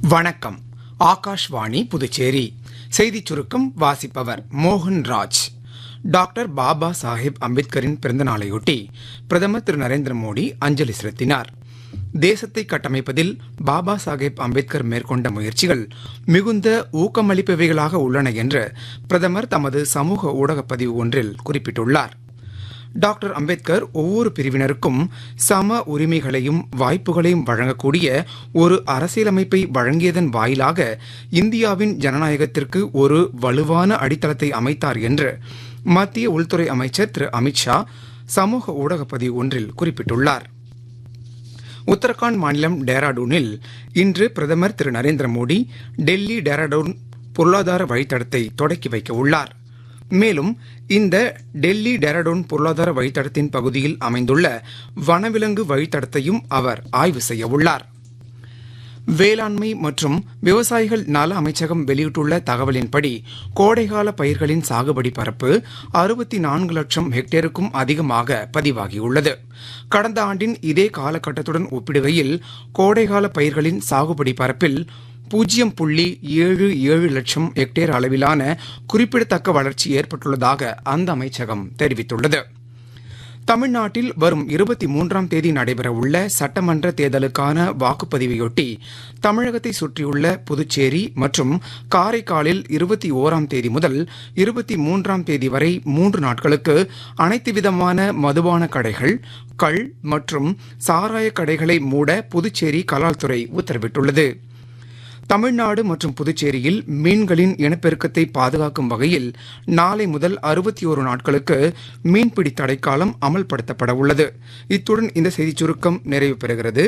வணக்கம். ஆகாஷ்வாணி புதுச்சேரி. செய்திச் சுருக்கம் வாசிப்பவர் மோகன்ராஜ். டாக்டர் பாபா சாஹேப் அம்பேத்கரின் பிறந்தநாளையொட்டி பிரதமர் திரு நரேந்திர மோடி அஞ்சலி செலுத்தினார். தேசத்தை கட்டமைப்பதில் பாபா சாஹேப் அம்பேத்கர் மேற்கொண்ட முயற்சிகள் மிகுந்த ஊக்கமளிப்பவைகளாக உள்ளன என்று பிரதமர் தமது சமூக ஊடகப் பதிவு ஒன்றில் குறிப்பிட்டுள்ளார். டாக்டர் அம்பேத்கர் ஒவ்வொரு பிரிவினருக்கும் சம உரிமைகளையும் வாய்ப்புகளையும் வழங்கக்கூடிய ஒரு அரசியலமைப்பை வழங்கியதன் வாயிலாக இந்தியாவின் ஜனநாயகத்திற்கு ஒரு வலுவான அடித்தளத்தை அமைத்தார் என்று மத்திய உள்துறை அமைச்சர் திரு அமித்ஷா சமூக ஊடகப் பதிவு ஒன்றில் குறிப்பிட்டுள்ளார். உத்தரகாண்ட் மாநிலம் டேராடூனில் இன்று பிரதமர் திரு நரேந்திர மோடி டெல்லி டேராடூன் பொருளாதார வழித்தடத்தை தொடக்கி வைக்க உள்ளார். மேலும் இந்த டெல்லி டேராடூன் பொருளாதார வழித்தடத்தின் பகுதியில் அமைந்துள்ள வனவிலங்கு வழித்தடத்தையும் அவர் ஆய்வு செய்ய உள்ளார். வேளாண்மை மற்றும் விவசாயிகள் நல அமைச்சகம் வெளியிட்டுள்ள தகவலின்படி கோடைகால பயிர்களின் சாகுபடி பரப்பு 64 லட்சம் ஹெக்டேருக்கும் அதிகமாக பதிவாகியுள்ளது. கடந்த ஆண்டின் இதே காலகட்டத்துடன் ஒப்பிடுகையில் கோடைகால பயிர்களின் சாகுபடி பரப்பில் 0.77 லட்சம் ஹெக்டேர் அளவிலான குறிப்பிடத்தக்க வளர்ச்சி ஏற்பட்டுள்ளதாக அந்த அமைச்சகம் தெரிவித்துள்ளது. தமிழ்நாட்டில் வரும் 23ஆம் தேதி நடைபெறவுள்ள சட்டமன்ற தேர்தலுக்கான வாக்குப்பதிவையொட்டி தமிழகத்தை சுற்றியுள்ள புதுச்சேரி மற்றும் காரைக்காலில் 21ஆம் தேதி முதல் 23ஆம் தேதி வரை 3 நாட்களுக்கு அனைத்து விதமான மதுபான கடைகள், கள் மற்றும் சாராய கடைகளை மூட புதுச்சேரி கலால்துறை உத்தரவிட்டுள்ளது. தமிழ்நாடு மற்றும் புதுச்சேரியில் மீன்களின் இனப்பெருக்கத்தை பாதுகாக்கும் வகையில் நாளை முதல் 61 நாட்களுக்கு மீன்பிடி தடைக்காலம் அமல்படுத்தப்பட உள்ளது. இத்துடன் இந்த செய்திச் சுருக்கம் நிறைவு பெறுகிறது.